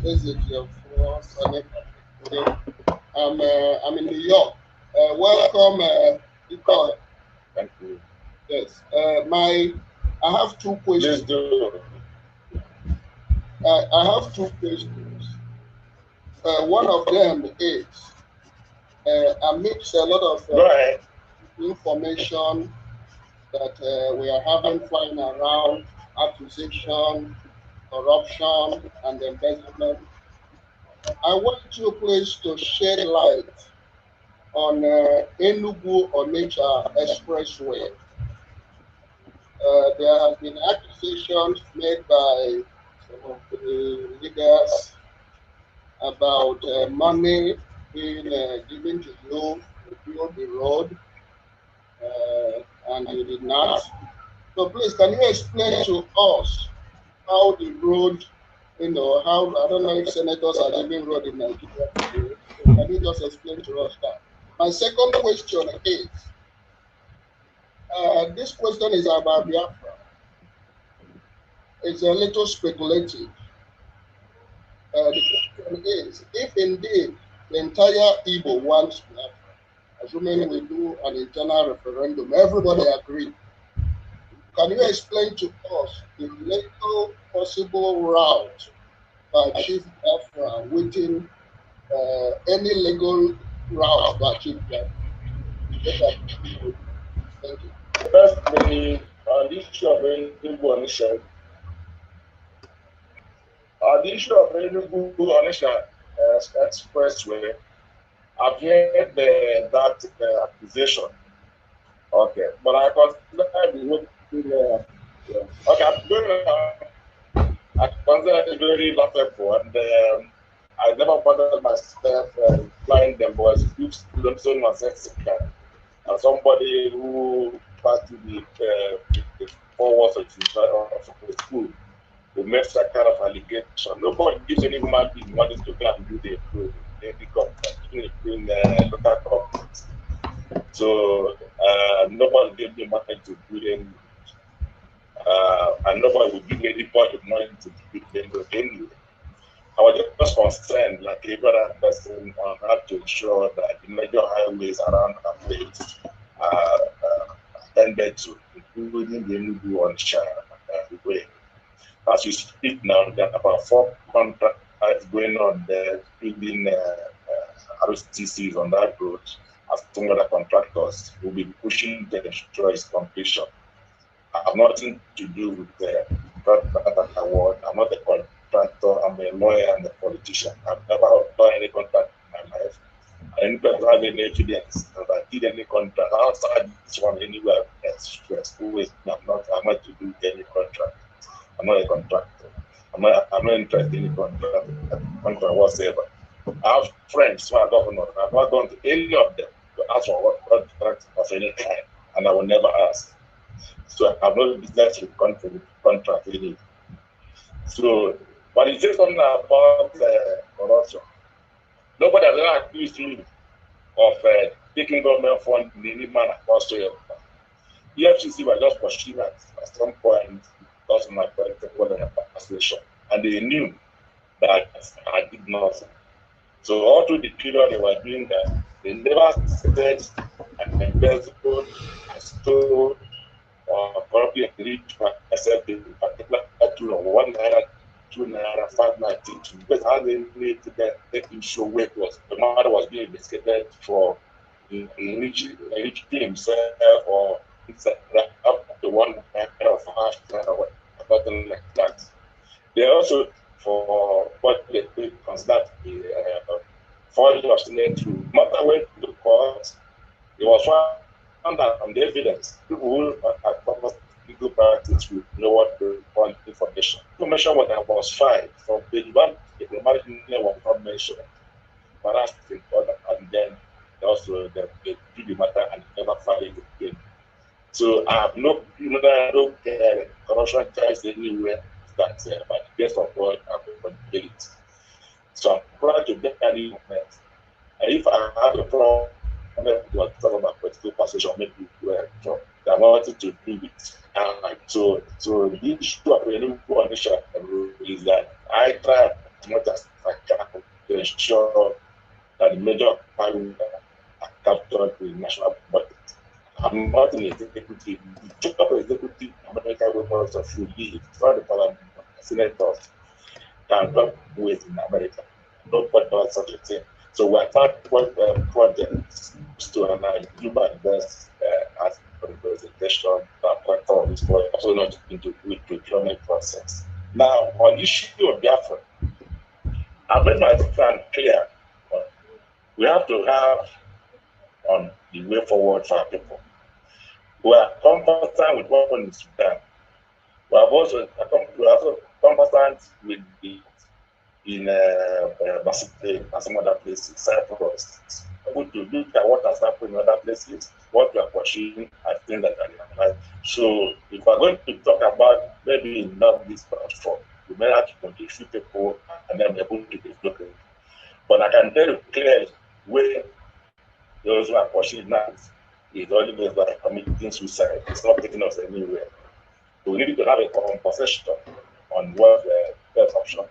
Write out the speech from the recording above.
visit your first today. I'm in New York. Welcome, Nicole. Thank you. Yes. I have two questions. I have two questions. One of them is amidst a lot of information that we are having flying around, accusation, corruption, and embezzlement. I want you please to shed light on Enugu Onitsha Expressway. There have been accusations made by some of the leaders about money being given to you to build the road, and you did not. So please, can you explain to us how the road, how, I don't know if senators are giving road in Nigeria today. So can you just explain to us that? My second question is, this question is about Biafra. It's a little speculative. The question is, if indeed the entire Igbo wants Biafra, assuming we do an internal referendum, everybody agrees. Can you explain to us the legal possible route to achieve Biafra within any legal route to achieve Biafra? Thank you. First, the issue of Enugu Onitsha. The issue of Enugu Onitsha Expressway, I've heard that accusation. Okay, but I consider I consider it very laughable, and I never bothered myself flying them, but I used to them so nonsensical. And somebody who passed to the 4 walls of the school who makes that kind of allegation. Nobody gives any human being money to go and do the contract in local government. So nobody gave me money to do them, and nobody would give me any part of money to do them anyway. I was just concerned, like every other person, on how to ensure that the major highways around our place are attended to, including the Enugu Onitsha way. As we speak now, there are about 4 contracts going on there, including RTCs on that road, as some other contractors will be pushing to ensure its completion. I have nothing to do with the contract award. I'm not a contractor, I'm a lawyer and a politician. I've never done any contract in my life. I didn't have any evidence that I did any contract outside this one anywhere else. I'm not to do any contract. I'm not a contractor. I'm not interested in any contract whatsoever. I have friends who are governors. I've not gone to any of them to ask for what contract of any kind, and I will never ask. So I have no business with contract any. So, but it says something about corruption. Nobody has ever accused me of taking government funds in any manner whatsoever. The FCC were just pursuing at some point because of my political association, and they knew that I did nothing. So all through the period they were doing that, they never said I embezzled, I stole, or corruptly enriched myself in particular to 1 naira, 2 naira, 5 naira, because how they need to get in show where it was the matter was being investigated for enriching himself or up to 1 naira or 5 naira or something like that. They also, for what they consider forgery of Senate rule, no matter went to court, it was found that on the evidence, people who are proper legal practice will know what to want information. Information was filed from page 1, the diplomatic name was not mentioned, but that's important, and then also they do the matter and never filed it again. So I have no corruption charges anywhere that by the grace of God I will get it. So I'm proud to get any movement. And if I have a problem to talk about political position, maybe so they have nothing to do with. So the issue of Enugu Onitsha is that I try as much as I can to ensure that the major powers are captured with national budget. I'm not in the executive. The chief of executive American workers of free leave, not the parliament, senators can work with in America. Nobody does such a thing. So we are starting projects to do my best as for the presentation platforms, but also not into the procurement process. Now, on the issue of Biafra, I've made my plan clear. We have to have on the way forward for our people. We are conversant with what happened in Sudan. We are also conversant with the in and some other places, Cyprus. Able to look at what has happened in other places, what we are pursuing, I think that are right. So if we're going to talk about maybe not this platform, we may have to contribute people and then be able to develop it. But I can tell you clearly where those who are pursuing now is only those that are committing suicide. It's not taking us anywhere. So we need to have a conversation on what the best option